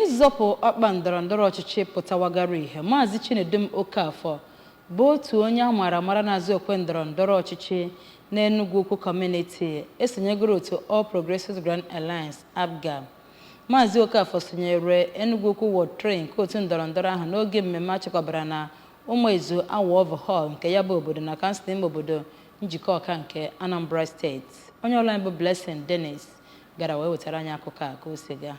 Ịzọpụ ọkpa ndọrọndọrọ ọchịchị pụtawagara ihe. Mazi Chinedum Okafor bụ otu onye a maara amara na-azụ okwe ndọrọndọrọ ọchịchị na Enugu Ukwu Community esonyegoro otu All Progressives Grand Alliance APGA. Mazi Okafor sonyere Enugu Ukwu Ward 3 nke otu ndọrọndọrọ ahụ n'oge mmemme achịkọbara na Ụmụezu Awọvụ Hall nke ya bụ obodo na kansụl ime obodo njikọ ọka nke Anambra steeti. Onye ọrụ anyị bụ Blessing Dennis gara wee wetara anyị akụkọ a ka o si gaa.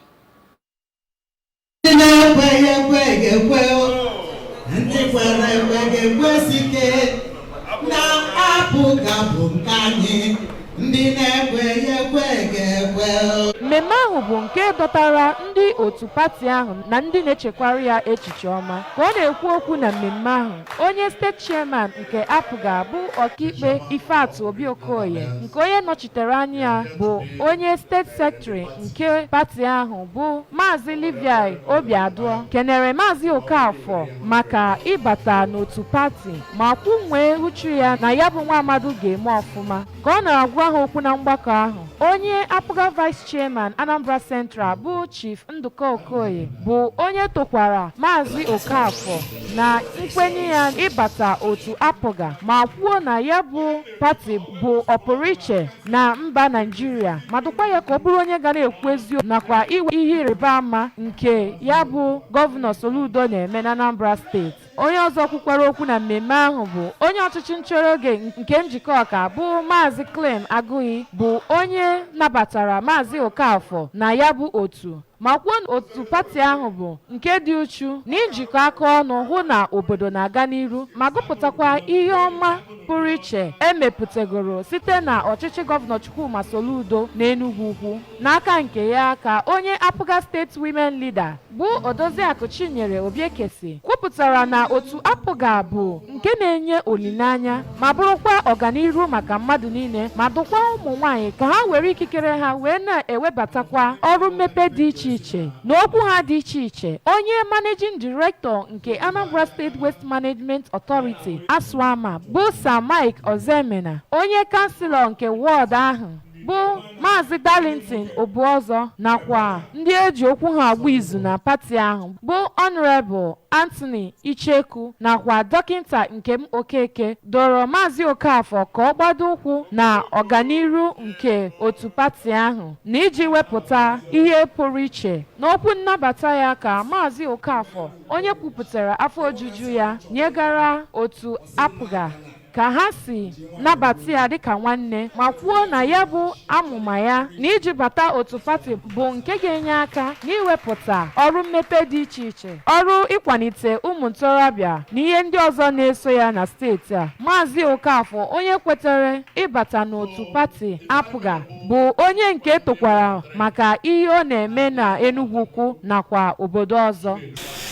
Mmemme ahụ bụ nke dọtara ndị otu pati ahụ na ndị na-echekwara ya echiche ọma. Ka ọ na-ekwu okwu na mmemme ahụ, onye steeti chairman nke APGA bụ ọkaikpe Ifeatụ Obi Okoye, nke onye nọchitere anya ya bụ onye steeti secretary nke pati ahụ bụ Mazi Livia Obiadọ, kenere Mazi Okafor maka ịbata n'otu pati ma kwunwee uchu ya na ya bụ nwa amadu ga-eme ọfụma. Ka ọ na-agwa ha okwu na mgbakọ ahụ, onye APGA vice chairman Anambra Central bụ Chief Ndụka Okoye bụ onye tokwara Mazi Okafor na nkwenye ya ịbata otu APGA ma kwuo na ya bụ pati bụ ọpụrụiche na mba Nigeria ma dụkwa ya ka ọ bụrụ onye ga na-ekwu eziokwu nakwa iwe ihe ịrịba ama nke ya bụ gọvanọ Soludo na-eme na Anambra steeti. Onye ọzọ kwukwara okwu na mmemme ahụ bụ onye ọchịchị nchere oge nke njikọ ọka bụ Maazị Clem Agụghị bụ onye nabatara Mazi Okafor na ya bụ otu ma kwuo na otu pati ahụ bụ nke dị uchu na ijikọ aka ọnụ hụ na obodo na-aga n'iru ma gụpụtakwa ihe ọma pụrụ iche emepụtagoro site na ọchịchị gọvanọ Chukwuma Soludo na Enugu Ukwu. N'aka nke ya ka onye APGA State Women Leader bụ Odoziakụ Chinyere Obiekesi kwupụtara na otu APGA bụ nke na-enye olileanya ma bụrụkwa ọganiru maka mmadụ niile ma dụkwa ụmụ nwanyị ka ha were ikikere ha wee na-ewebatakwa ọrụ mmepe dị iche iche n'okwu ha dị iche iche. Onye managing director nke Anambra State Waste Management Authority ASWAMA bụ Sir Mike Ozemena, onye kanselọ nke wọd ahụ bụ Maazị Darlington Obuọzọ nakwa ndị eji okwu ha agba izu na pati ahụ bụ Honorable Anthony Icheku nakwa Dọkịnta Nkem Okeke dọrọ Mazi Okafor ka ọ gbado ụkwụ na ọganiru nke otu pati ahụ na iji wepụta ihe pụrụ iche. N'okwu nnabata ya ka Mazi Okafor, onye kwupụtara afọ ojuju ya nyegara otu APGA ka ha si nabata ya dịka nwanne ma kwuo na ya bụ amụma ya na iji bata otu pati bụ nke ga-enye aka n'iwepụta ọrụ mmepe dị iche iche, ọrụ ịkwalite ụmụ ntorobịa na ihe ndị ọzọ na-eso ya na steeti a. Mazi Okafor, onye kwetere ịbata n'otu pati APGA, bụ onye nke tokwara maka ihe ọ na-eme na Enugu Ukwu nakwa obodo ọzọ.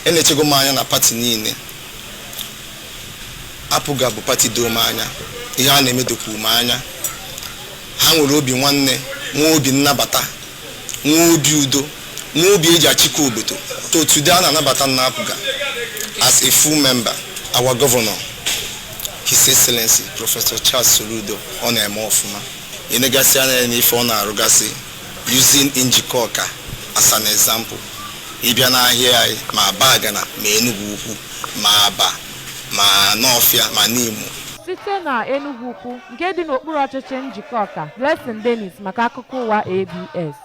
Enechego m anya na pati niile. APGA bụ pati doro m anya, ihe a na-emedokwu m anya. Ha nwere obi nwanne, nwee obi nnabata, nwee obi udo, nwee obi eji achịkwa obodo. So today a na-anabata na APGA as a full member. Our governor, His Excellency Professor Charles Soludo, ọ na-eme ọfụma. Enegasị anya n'ife ọ na-arụgasị using njikọ ọka as an example. Ịbịa n'ahịa anyị ma Bagana ma Enugu Ukwu ma Aba ma n'Ọfịa ma n'Imo. Site na Enugu Ukwu nke dị n'okpuru ọchịchị njikọ ọka, Blessing Dennis maka akụkọ ụwa ABS.